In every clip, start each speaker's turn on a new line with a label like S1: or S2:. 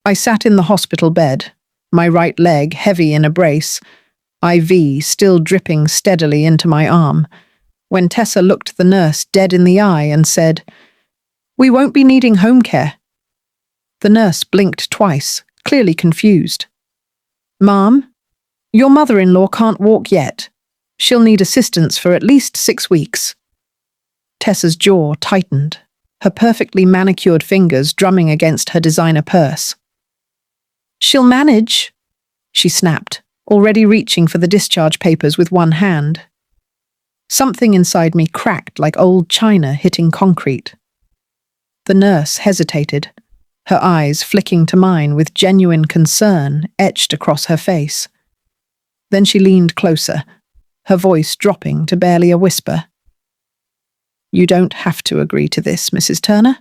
S1: I sat in the hospital bed, my right leg heavy in a brace, IV still dripping steadily into my arm, when Tessa looked the nurse dead in the eye and said, "We won't be needing home care." The nurse blinked twice, clearly confused. "Ma'am, your mother-in-law can't walk yet. She'll need assistance for at least 6 weeks." Tessa's jaw tightened, her perfectly manicured fingers drumming against her designer purse. "She'll manage," she snapped, already reaching for the discharge papers with one hand. Something inside me cracked like old china hitting concrete. The nurse hesitated, her eyes flicking to mine with genuine concern etched across her face. Then she leaned closer, her voice dropping to barely a whisper. "You don't have to agree to this, Mrs. Turner.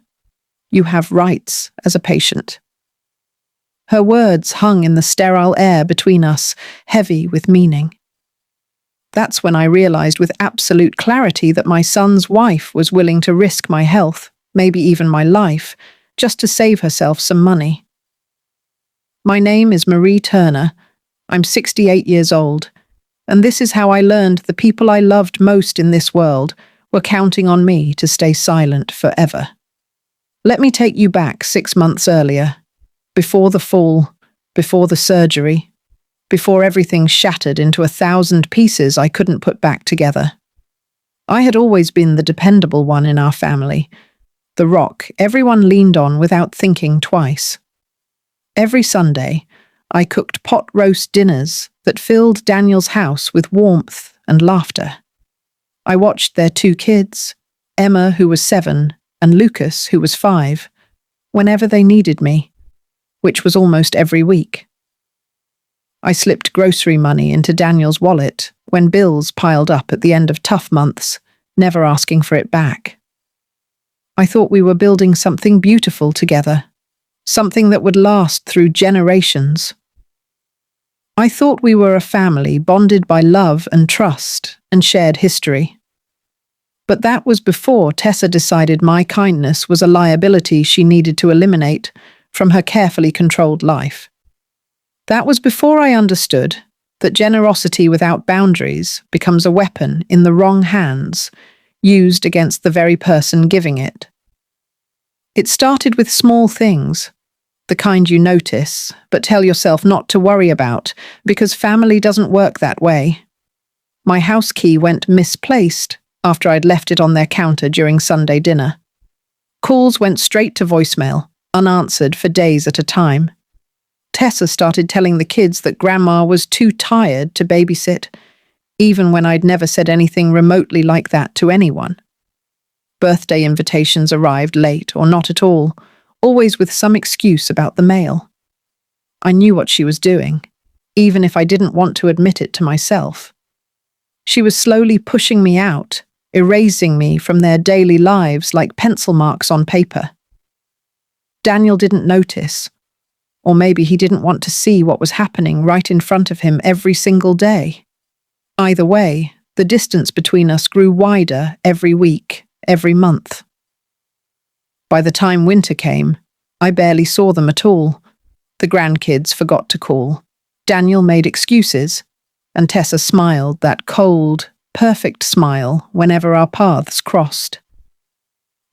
S1: You have rights as a patient." Her words hung in the sterile air between us, heavy with meaning. That's when I realized with absolute clarity that my son's wife was willing to risk my health, maybe even my life, just to save herself some money. My name is Marie Turner. I'm 68 years old, and this is how I learned the people I loved most in this world were counting on me to stay silent forever. Let me take you back 6 months earlier, before the fall, before the surgery, before everything shattered into 1,000 pieces I couldn't put back together. I had always been the dependable one in our family, the rock everyone leaned on without thinking twice. Every Sunday, I cooked pot roast dinners that filled Daniel's house with warmth and laughter. I watched their 2 kids, Emma, who was 7, and Lucas, who was 5, whenever they needed me, which was almost every week. I slipped grocery money into Daniel's wallet when bills piled up at the end of tough months, never asking for it back. I thought we were building something beautiful together, something that would last through generations. I thought we were a family bonded by love and trust and shared history. But that was before Tessa decided my kindness was a liability she needed to eliminate from her carefully controlled life. That was before I understood that generosity without boundaries becomes a weapon in the wrong hands, used against the very person giving it. It started with small things, the kind you notice, but tell yourself not to worry about, because family doesn't work that way. My house key went misplaced after I'd left it on their counter during Sunday dinner. Calls went straight to voicemail, unanswered for days at a time. Tessa started telling the kids that Grandma was too tired to babysit, even when I'd never said anything remotely like that to anyone. Birthday invitations arrived late or not at all, always with some excuse about the mail. I knew what she was doing, even if I didn't want to admit it to myself. She was slowly pushing me out, erasing me from their daily lives like pencil marks on paper. Daniel didn't notice, or maybe he didn't want to see what was happening right in front of him every single day. Either way, the distance between us grew wider every week, every month. By the time winter came, I barely saw them at all. The grandkids forgot to call. Daniel made excuses, and Tessa smiled that cold, perfect smile whenever our paths crossed.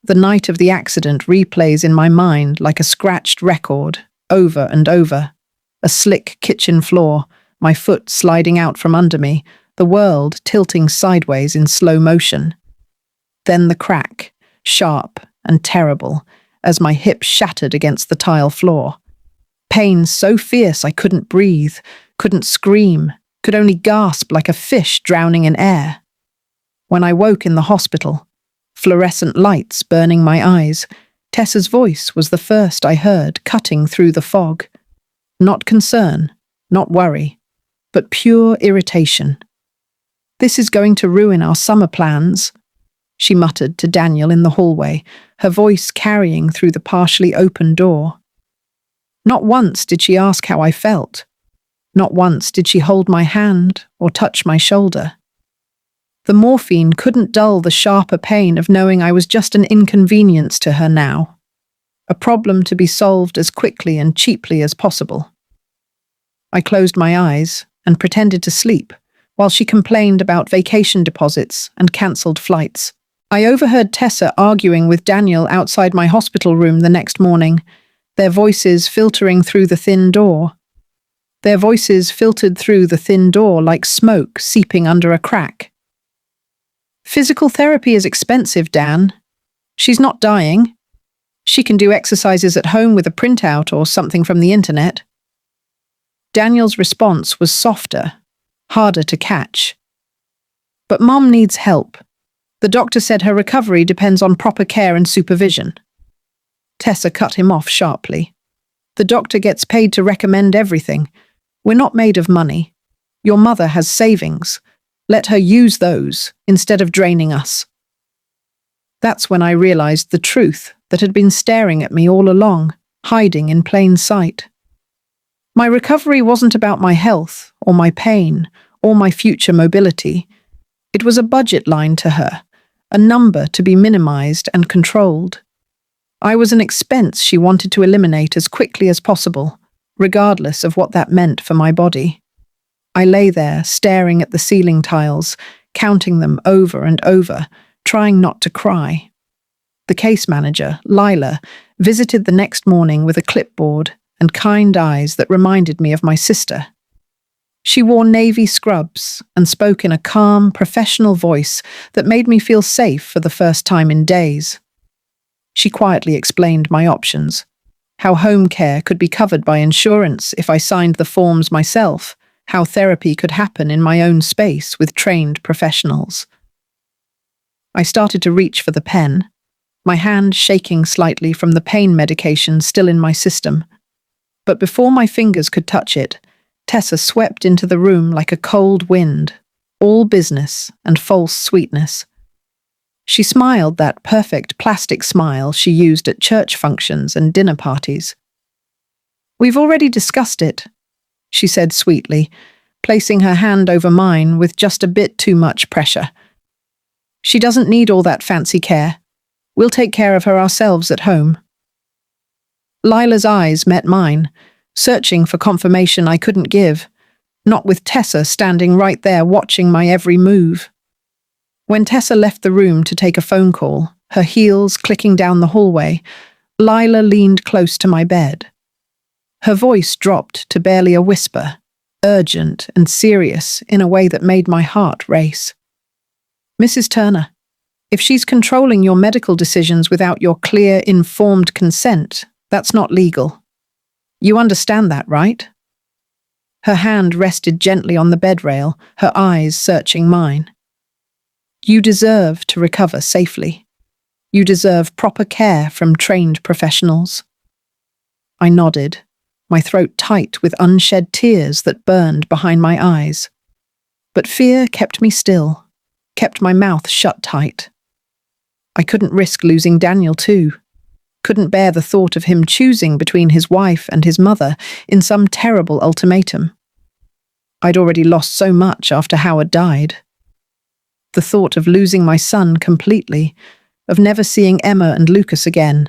S1: The night of the accident replays in my mind like a scratched record, over and over. A slick kitchen floor, my foot sliding out from under me, the world tilting sideways in slow motion. Then the crack, sharp and terrible, as my hip shattered against the tile floor. Pain so fierce I couldn't breathe, couldn't scream, could only gasp like a fish drowning in air. When I woke in the hospital, fluorescent lights burning my eyes, Tessa's voice was the first I heard cutting through the fog. Not concern, not worry, but pure irritation. "This is going to ruin our summer plans," she muttered to Daniel in the hallway, her voice carrying through the partially open door. Not once did she ask how I felt. Not once did she hold my hand or touch my shoulder. The morphine couldn't dull the sharper pain of knowing I was just an inconvenience to her now. a problem to be solved as quickly and cheaply as possible. I closed my eyes and pretended to sleep while she complained about vacation deposits and cancelled flights. I overheard Tessa arguing with Daniel outside my hospital room the next morning, their voices filtering through the thin door. Their voices filtered through the thin door like smoke seeping under a crack. Physical therapy is expensive, Dan. She's not dying. She can do exercises at home with a printout or something from the internet. Daniel's response was softer, harder to catch. But Mom needs help. The doctor said her recovery depends on proper care and supervision. Tessa cut him off sharply. The doctor gets paid to recommend everything. We're not made of money. Your mother has savings. Let her use those instead of draining us. That's when I realized the truth that had been staring at me all along, hiding in plain sight. My recovery wasn't about my health or my pain or my future mobility. It was a budget line to her, a number to be minimized and controlled. I was an expense she wanted to eliminate as quickly as possible, regardless of what that meant for my body. I lay there, staring at the ceiling tiles, counting them over and over, trying not to cry. The case manager, Lila, visited the next morning with a clipboard and kind eyes that reminded me of my sister. She wore navy scrubs and spoke in a calm, professional voice that made me feel safe for the first time in days. She quietly explained my options, how home care could be covered by insurance if I signed the forms myself, how therapy could happen in my own space with trained professionals. I started to reach for the pen, my hand shaking slightly from the pain medication still in my system. But before my fingers could touch it, Tessa swept into the room like a cold wind, all business and false sweetness. She smiled that perfect plastic smile she used at church functions and dinner parties. "We've already discussed it," she said sweetly, placing her hand over mine with just a bit too much pressure. "She doesn't need all that fancy care. We'll take care of her ourselves at home." Lila's eyes met mine, searching for confirmation I couldn't give, not with Tessa standing right there watching my every move. When Tessa left the room to take a phone call, her heels clicking down the hallway, Lila leaned close to my bed. Her voice dropped to barely a whisper, urgent and serious in a way that made my heart race. "Mrs. Turner, if she's controlling your medical decisions without your clear, informed consent, that's not legal. You understand that, right?" Her hand rested gently on the bed rail, her eyes searching mine. "You deserve to recover safely. You deserve proper care from trained professionals." I nodded, my throat tight with unshed tears that burned behind my eyes. But fear kept me still, kept my mouth shut tight. I couldn't risk losing Daniel too. Couldn't bear the thought of him choosing between his wife and his mother in some terrible ultimatum. I'd already lost so much after Howard died. The thought of losing my son completely, of never seeing Emma and Lucas again,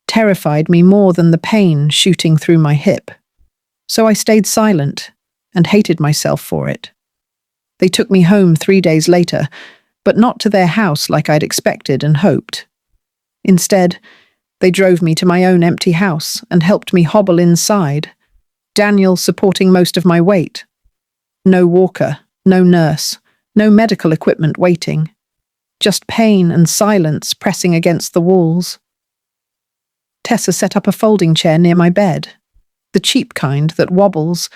S1: terrified me more than the pain shooting through my hip. So I stayed silent and hated myself for it. They took me home 3 days later, but not to their house like I'd expected and hoped. Instead, they drove me to my own empty house and helped me hobble inside, Daniel supporting most of my weight. No walker, no nurse, no medical equipment waiting. Just pain and silence pressing against the walls. Tessa set up a folding chair near my bed, the cheap kind that wobbles,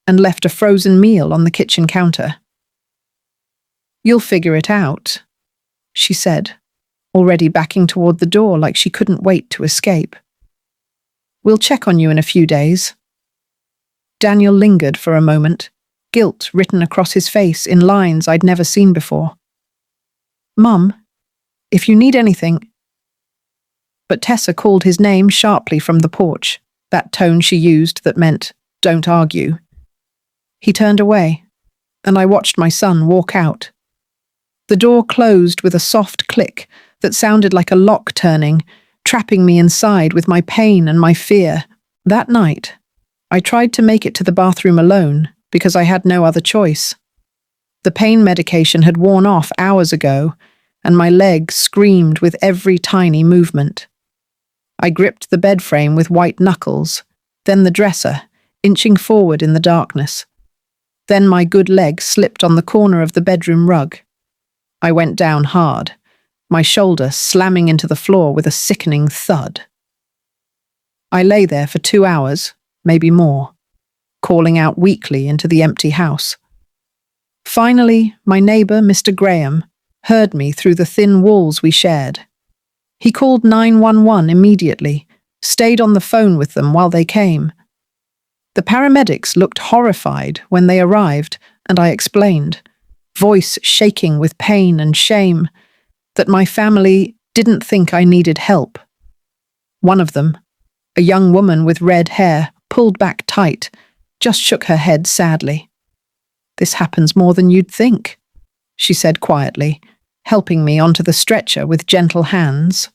S1: and left a frozen meal on the kitchen counter. "You'll figure it out," she said, already backing toward the door like she couldn't wait to escape. "We'll check on you in a few days." Daniel lingered for a moment, guilt written across his face in lines I'd never seen before. "Mum, if you need anything—" But Tessa called his name sharply from the porch, that tone she used that meant, "Don't argue." He turned away, and I watched my son walk out. The door closed with a soft click that sounded like a lock turning, trapping me inside with my pain and my fear. That night, I tried to make it to the bathroom alone because I had no other choice. The pain medication had worn off hours ago, and my leg screamed with every tiny movement. I gripped the bed frame with white knuckles, then the dresser, inching forward in the darkness. Then my good leg slipped on the corner of the bedroom rug. I went down hard, my shoulder slamming into the floor with a sickening thud. I lay there for 2 hours, maybe more, calling out weakly into the empty house. Finally, my neighbour, Mr. Graham, heard me through the thin walls we shared. He called 911 immediately, stayed on the phone with them while they came. The paramedics looked horrified when they arrived, and I explained, voice shaking with pain and shame, that my family didn't think I needed help. One of them, a young woman with red hair, pulled back tight, just shook her head sadly. "This happens more than you'd think," she said quietly, helping me onto the stretcher with gentle hands.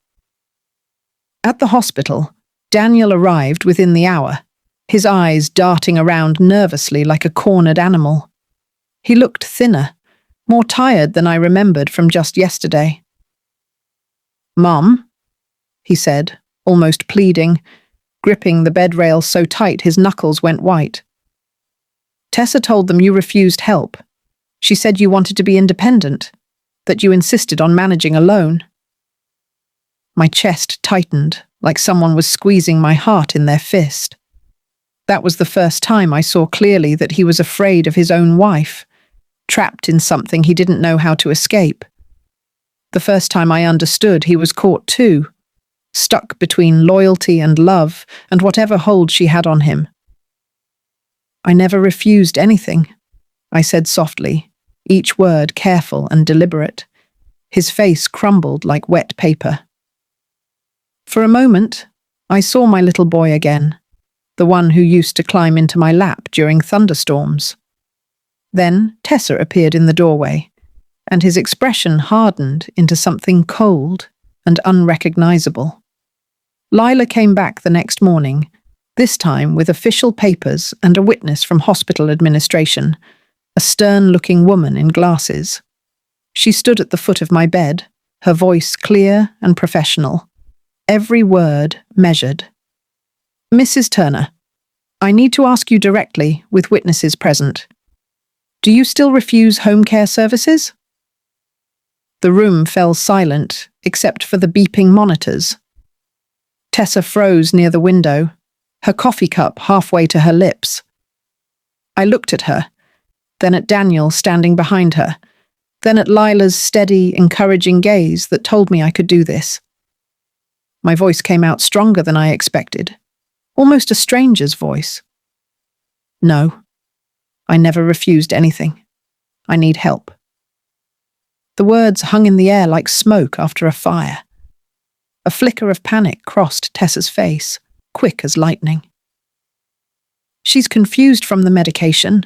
S1: At the hospital, Daniel arrived within the hour, his eyes darting around nervously like a cornered animal. He looked thinner, more tired than I remembered from just yesterday. "Mom," he said, almost pleading, gripping the bed rail so tight his knuckles went white. "Tessa told them you refused help. She said you wanted to be independent, that you insisted on managing alone." My chest tightened, like someone was squeezing my heart in their fist. That was the first time I saw clearly that he was afraid of his own wife, trapped in something he didn't know how to escape. The first time I understood he was caught too, stuck between loyalty and love and whatever hold she had on him. "I never refused anything," I said softly, each word careful and deliberate. His face crumbled like wet paper. For a moment, I saw my little boy again, the one who used to climb into my lap during thunderstorms. Then Tessa appeared in the doorway, and his expression hardened into something cold and unrecognizable. Lila came back the next morning, this time with official papers and a witness from hospital administration, a stern-looking woman in glasses. She stood at the foot of my bed, her voice clear and professional, every word measured. "Mrs. Turner, I need to ask you directly, with witnesses present. Do you still refuse home care services?" The room fell silent, except for the beeping monitors. Tessa froze near the window, her coffee cup halfway to her lips. I looked at her, then at Daniel standing behind her, then at Lila's steady, encouraging gaze that told me I could do this. My voice came out stronger than I expected, almost a stranger's voice. "No, I never refused anything. I need help." The words hung in the air like smoke after a fire. A flicker of panic crossed Tessa's face, quick as lightning. "She's confused from the medication,"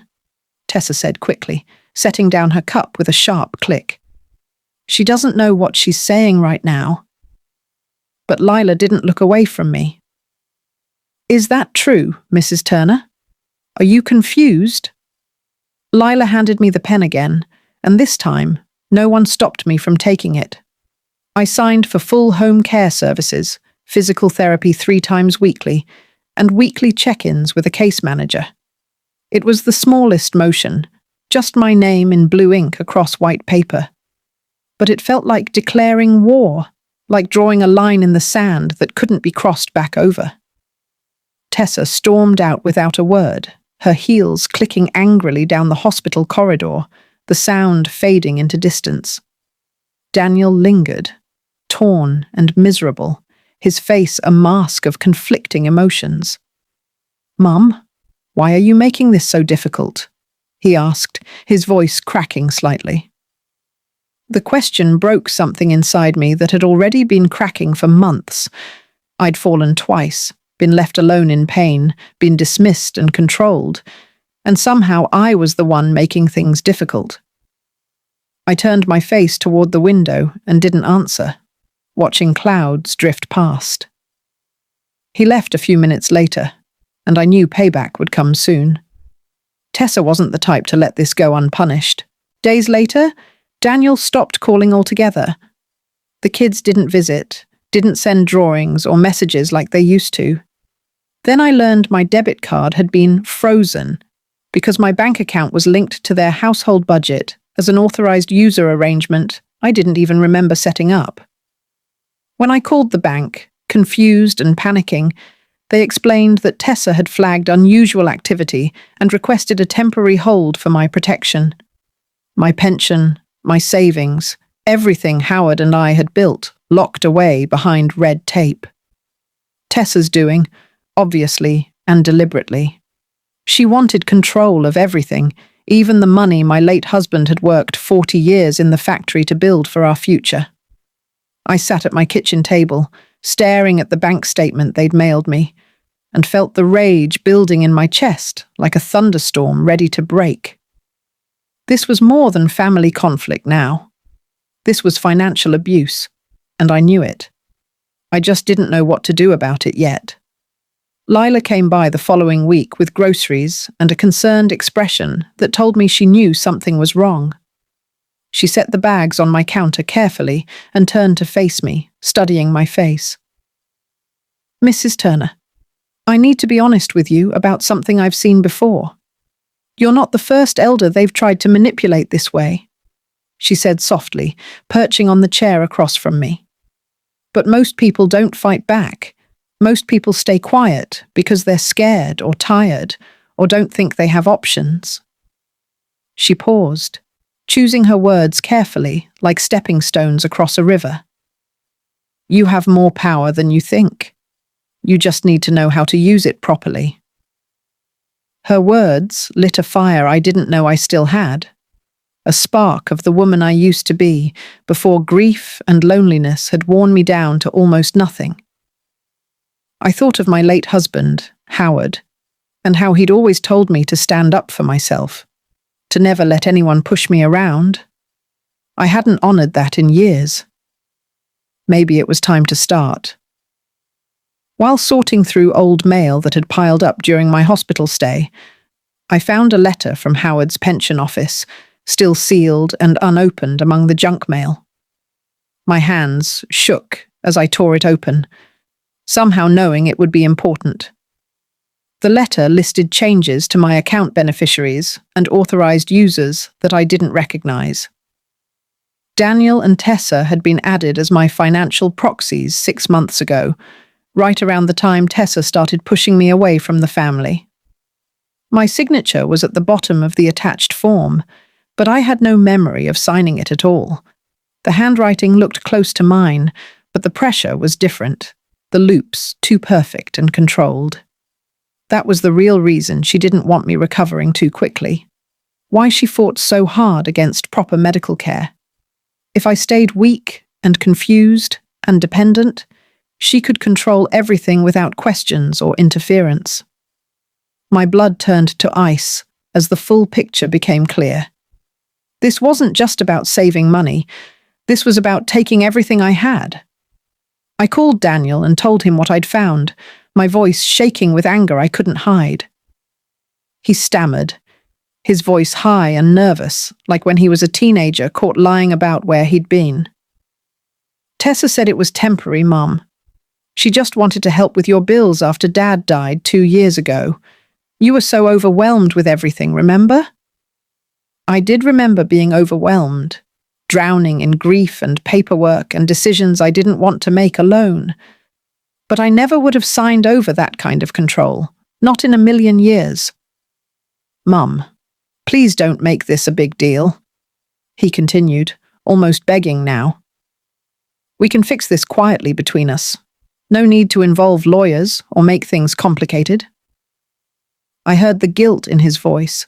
S1: Tessa said quickly, setting down her cup with a sharp click. "She doesn't know what she's saying right now." But Lila didn't look away from me. "Is that true, Mrs. Turner? Are you confused?" Lila handed me the pen again, and this time, no one stopped me from taking it. I signed for full home care services, physical therapy 3 times weekly, and weekly check-ins with a case manager. It was the smallest motion, just my name in blue ink across white paper. But it felt like declaring war, like drawing a line in the sand that couldn't be crossed back over. Tessa stormed out without a word, her heels clicking angrily down the hospital corridor, the sound fading into distance. Daniel lingered, torn and miserable, his face a mask of conflicting emotions. "Mum, why are you making this so difficult?" he asked, his voice cracking slightly. The question broke something inside me that had already been cracking for months. I'd fallen twice, been left alone in pain, been dismissed and controlled, and somehow I was the one making things difficult. I turned my face toward the window and didn't answer, watching clouds drift past. He left a few minutes later, and I knew payback would come soon. Tessa wasn't the type to let this go unpunished. Days later, Daniel stopped calling altogether. The kids didn't visit, didn't send drawings or messages like they used to. Then I learned my debit card had been frozen because my bank account was linked to their household budget as an authorized user arrangement I didn't even remember setting up. When I called the bank, confused and panicking, they explained that Tessa had flagged unusual activity and requested a temporary hold for my protection. My pension, my savings, everything Howard and I had built, locked away behind red tape. Tessa's doing, obviously and deliberately. She wanted control of everything, even the money my late husband had worked 40 years in the factory to build for our future. I sat at my kitchen table, staring at the bank statement they'd mailed me, and felt the rage building in my chest like a thunderstorm ready to break. This was more than family conflict now. This was financial abuse, and I knew it. I just didn't know what to do about it yet. Lila came by the following week with groceries and a concerned expression that told me she knew something was wrong. She set the bags on my counter carefully and turned to face me, studying my face. "Mrs. Turner, I need to be honest with you about something I've seen before. You're not the first elder they've tried to manipulate this way," she said softly, perching on the chair across from me. "But most people don't fight back. Most people stay quiet because they're scared or tired or don't think they have options." She paused, choosing her words carefully, like stepping stones across a river. "You have more power than you think. You just need to know how to use it properly." Her words lit a fire I didn't know I still had, a spark of the woman I used to be before grief and loneliness had worn me down to almost nothing. I thought of my late husband, Howard, and how he'd always told me to stand up for myself, to never let anyone push me around. I hadn't honored that in years. Maybe it was time to start. While sorting through old mail that had piled up during my hospital stay, I found a letter from Howard's pension office, still sealed and unopened among the junk mail. My hands shook as I tore it open, somehow knowing it would be important. The letter listed changes to my account beneficiaries and authorized users that I didn't recognize. Daniel and Tessa had been added as my financial proxies 6 months ago, right around the time Tessa started pushing me away from the family. My signature was at the bottom of the attached form, but I had no memory of signing it at all. The handwriting looked close to mine, but the pressure was different, the loops too perfect and controlled. That was the real reason she didn't want me recovering too quickly. Why she fought so hard against proper medical care. If I stayed weak and confused and dependent, she could control everything without questions or interference. My blood turned to ice as the full picture became clear. This wasn't just about saving money. This was about taking everything I had. I called Daniel and told him what I'd found, my voice shaking with anger I couldn't hide. He stammered, his voice high and nervous, like when he was a teenager caught lying about where he'd been. "Tessa said it was temporary, Mum. She just wanted to help with your bills after Dad died 2 years ago. You were so overwhelmed with everything, remember?" I did remember being overwhelmed, drowning in grief and paperwork and decisions I didn't want to make alone. But I never would have signed over that kind of control, not in a million years. "Mum, please don't make this a big deal," he continued, almost begging now. "We can fix this quietly between us. No need to involve lawyers or make things complicated." I heard the guilt in his voice,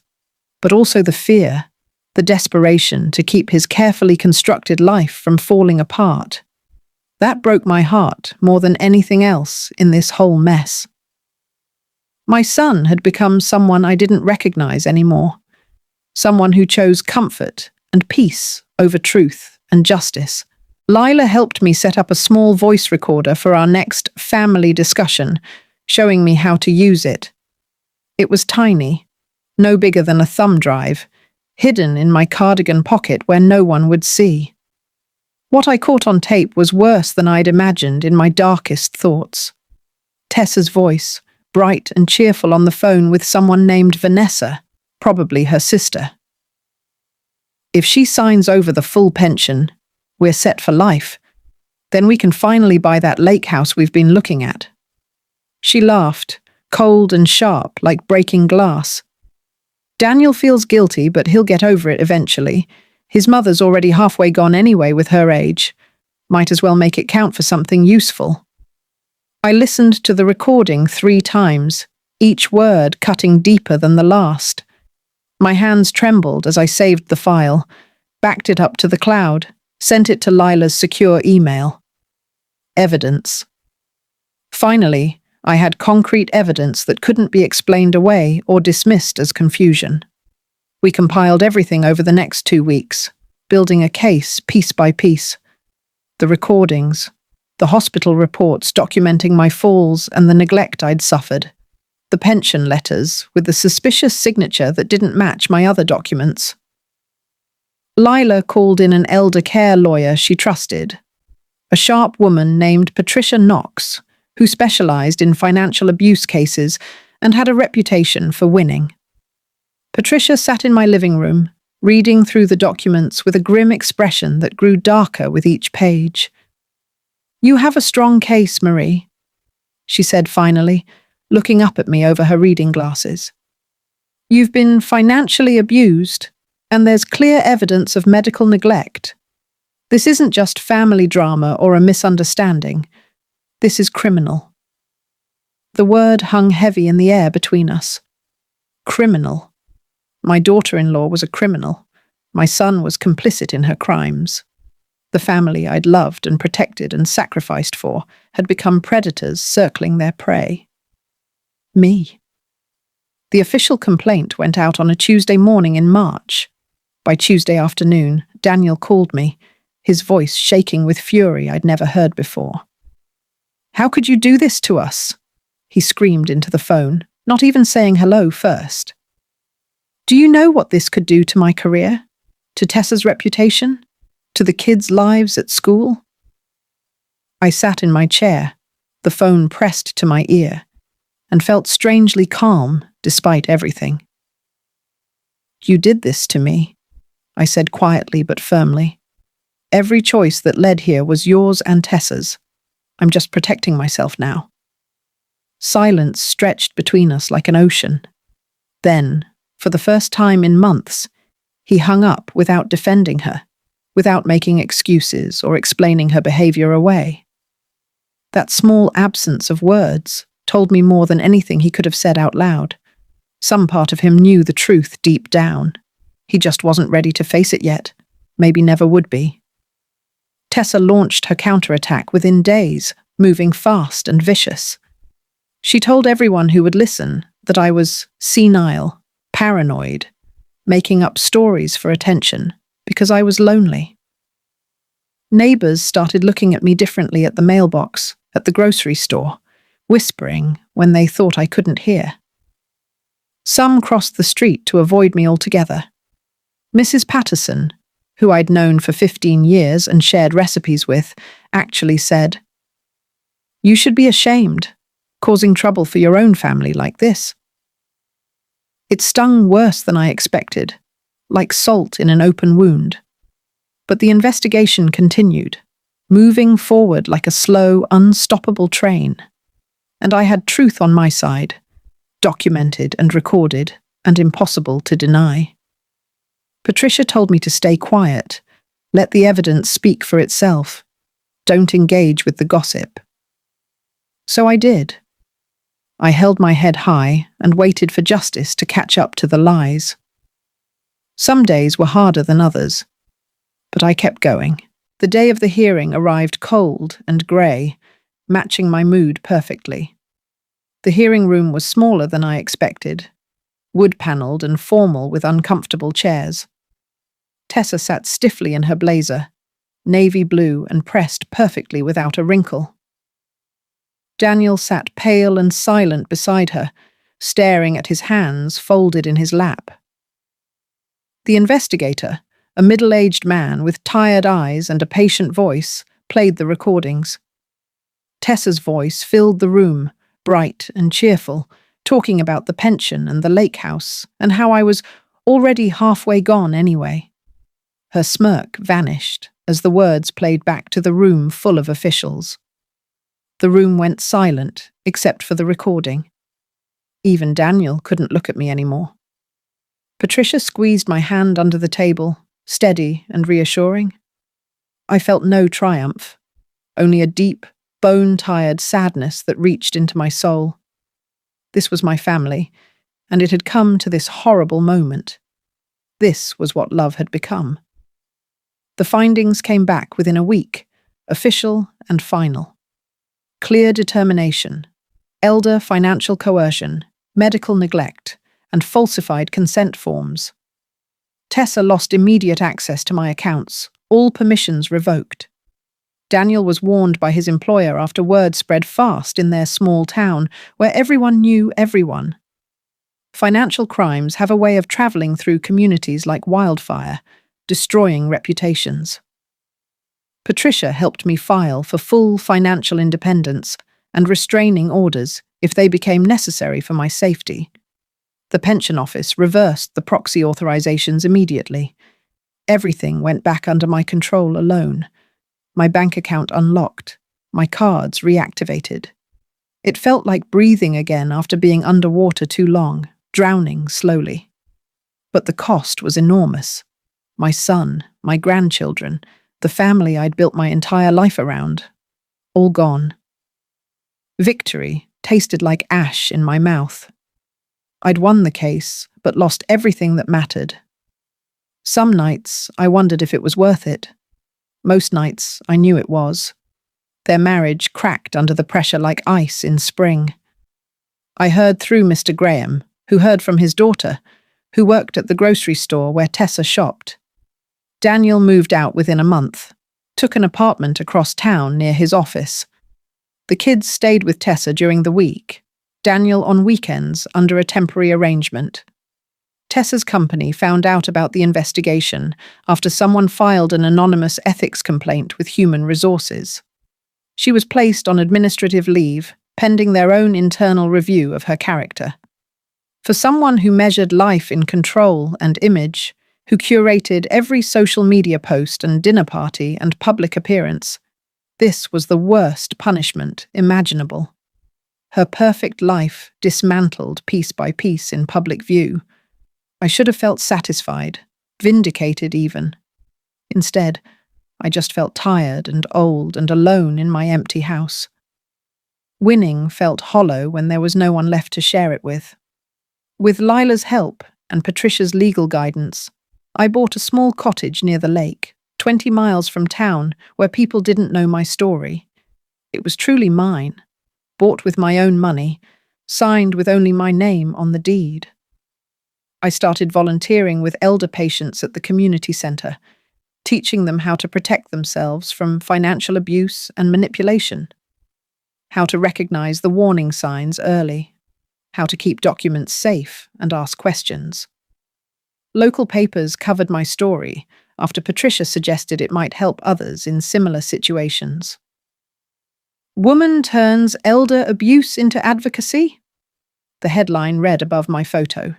S1: but also the fear, the desperation to keep his carefully constructed life from falling apart. That broke my heart more than anything else in this whole mess. My son had become someone I didn't recognize anymore, someone who chose comfort and peace over truth and justice. Lila helped me set up a small voice recorder for our next family discussion, showing me how to use it. It was tiny, no bigger than a thumb drive, hidden in my cardigan pocket where no one would see. What I caught on tape was worse than I'd imagined in my darkest thoughts. Tessa's voice, bright and cheerful on the phone with someone named Vanessa, probably her sister. If she signs over the full pension, we're set for life. Then we can finally buy that lake house we've been looking at. She laughed, cold and sharp, like breaking glass. Daniel feels guilty, but he'll get over it eventually. His mother's already halfway gone anyway with her age. Might as well make it count for something useful. I listened to the recording 3 times, each word cutting deeper than the last. My hands trembled as I saved the file, backed it up to the cloud, sent it to Lila's secure email. Evidence. Finally, I had concrete evidence that couldn't be explained away or dismissed as confusion. We compiled everything over the next 2 weeks, building a case piece by piece. The recordings, the hospital reports documenting my falls and the neglect I'd suffered, the pension letters with the suspicious signature that didn't match my other documents. Lila called in an elder care lawyer she trusted, a sharp woman named Patricia Knox, who specialized in financial abuse cases and had a reputation for winning. Patricia sat in my living room, reading through the documents with a grim expression that grew darker with each page. "You have a strong case, Marie," she said finally, looking up at me over her reading glasses. "You've been financially abused, and there's clear evidence of medical neglect. This isn't just family drama or a misunderstanding. This is criminal." The word hung heavy in the air between us. Criminal. My daughter-in-law was a criminal. My son was complicit in her crimes. The family I'd loved and protected and sacrificed for had become predators circling their prey. Me. The official complaint went out on a Tuesday morning in March. By Tuesday afternoon, Daniel called me, his voice shaking with fury I'd never heard before. "How could you do this to us?" he screamed into the phone, not even saying hello first. "Do you know what this could do to my career? To Tessa's reputation? To the kids' lives at school?" I sat in my chair, the phone pressed to my ear, and felt strangely calm despite everything. "You did this to me," I said quietly but firmly. "Every choice that led here was yours and Tessa's. I'm just protecting myself now." Silence stretched between us like an ocean. Then, for the first time in months, he hung up without defending her, without making excuses or explaining her behavior away. That small absence of words told me more than anything he could have said out loud. Some part of him knew the truth deep down. He just wasn't ready to face it yet, maybe never would be. Tessa launched her counterattack within days, moving fast and vicious. She told everyone who would listen that I was senile, paranoid, making up stories for attention because I was lonely. Neighbors started looking at me differently at the mailbox, at the grocery store, whispering when they thought I couldn't hear. Some crossed the street to avoid me altogether. Mrs. Patterson, who I'd known for 15 years and shared recipes with, actually said, "You should be ashamed, causing trouble for your own family like this." It stung worse than I expected, like salt in an open wound. But the investigation continued, moving forward like a slow, unstoppable train. And I had truth on my side, documented and recorded, and impossible to deny. Patricia told me to stay quiet, let the evidence speak for itself, don't engage with the gossip. So I did. I held my head high and waited for justice to catch up to the lies. Some days were harder than others, but I kept going. The day of the hearing arrived cold and grey, matching my mood perfectly. The hearing room was smaller than I expected, wood-panelled and formal with uncomfortable chairs. Tessa sat stiffly in her blazer, navy blue and pressed perfectly without a wrinkle. Daniel sat pale and silent beside her, staring at his hands folded in his lap. The investigator, a middle-aged man with tired eyes and a patient voice, played the recordings. Tessa's voice filled the room, bright and cheerful, talking about the pension and the lake house, and how I was already halfway gone anyway. Her smirk vanished as the words played back to the room full of officials. The room went silent, except for the recording. Even Daniel couldn't look at me anymore. Patricia squeezed my hand under the table, steady and reassuring. I felt no triumph, only a deep, bone-tired sadness that reached into my soul. This was my family, and it had come to this horrible moment. This was what love had become. The findings came back within a week, official and final. Clear determination, elder financial coercion, medical neglect, and falsified consent forms. Tessa lost immediate access to my accounts, all permissions revoked. Daniel was warned by his employer after word spread fast in their small town, where everyone knew everyone. Financial crimes have a way of traveling through communities like wildfire, destroying reputations. Patricia helped me file for full financial independence and restraining orders if they became necessary for my safety. The pension office reversed the proxy authorizations immediately. Everything went back under my control alone. My bank account unlocked, my cards reactivated. It felt like breathing again after being underwater too long, drowning slowly. But the cost was enormous. My son, my grandchildren, the family I'd built my entire life around, all gone. Victory tasted like ash in my mouth. I'd won the case, but lost everything that mattered. Some nights I wondered if it was worth it. Most nights I knew it was. Their marriage cracked under the pressure like ice in spring. I heard through Mr. Graham, who heard from his daughter, who worked at the grocery store where Tessa shopped. Daniel moved out within a month, took an apartment across town near his office. The kids stayed with Tessa during the week, Daniel on weekends under a temporary arrangement. Tessa's company found out about the investigation after someone filed an anonymous ethics complaint with Human Resources. She was placed on administrative leave, pending their own internal review of her character. For someone who measured life in control and image, who curated every social media post and dinner party and public appearance, this was the worst punishment imaginable. Her perfect life dismantled piece by piece in public view. I should have felt satisfied, vindicated even. Instead, I just felt tired and old and alone in my empty house. Winning felt hollow when there was no one left to share it with. With Lila's help and Patricia's legal guidance, I bought a small cottage near the lake, 20 miles from town, where people didn't know my story. It was truly mine, bought with my own money, signed with only my name on the deed. I started volunteering with elder patients at the community centre, teaching them how to protect themselves from financial abuse and manipulation, how to recognise the warning signs early, how to keep documents safe and ask questions. Local papers covered my story after Patricia suggested it might help others in similar situations. Woman turns elder abuse into advocacy? The headline read above my photo.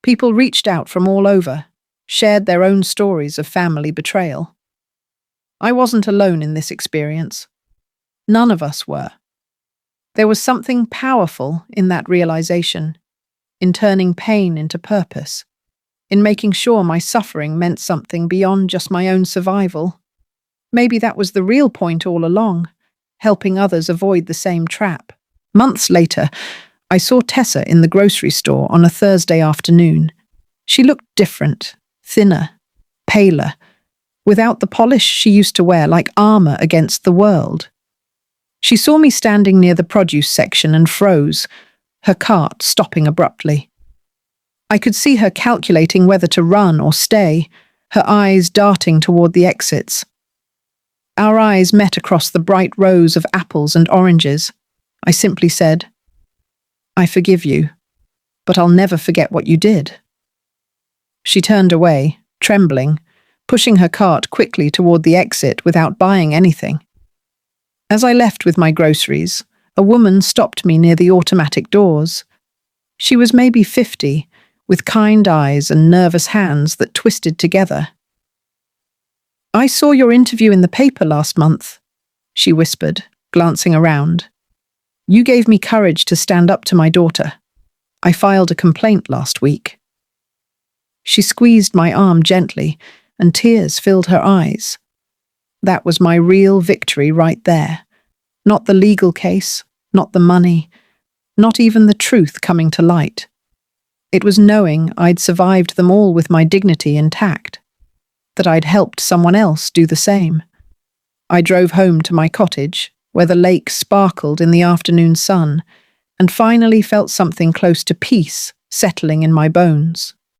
S1: People reached out from all over, shared their own stories of family betrayal. I wasn't alone in this experience. None of us were. There was something powerful in that realization, in turning pain into purpose, in making sure my suffering meant something beyond just my own survival. Maybe that was the real point all along, helping others avoid the same trap. Months later, I saw Tessa in the grocery store on a Thursday afternoon. She looked different, thinner, paler, without the polish she used to wear like armor against the world. She saw me standing near the produce section and froze, her cart stopping abruptly. I could see her calculating whether to run or stay, her eyes darting toward the exits. Our eyes met across the bright rows of apples and oranges. I simply said, "I forgive you, but I'll never forget what you did." She turned away, trembling, pushing her cart quickly toward the exit without buying anything. As I left with my groceries, a woman stopped me near the automatic doors. She was maybe 50, with kind eyes and nervous hands that twisted together. "I saw your interview in the paper last month," she whispered, glancing around. "You gave me courage to stand up to my daughter. I filed a complaint last week." She squeezed my arm gently, and tears filled her eyes. That was my real victory right there. Not the legal case, not the money, not even the truth coming to light. It was knowing I'd survived them all with my dignity intact, that I'd helped someone else do the same. I drove home to my cottage, where the lake sparkled in the afternoon sun, and finally felt something close to peace settling in my bones.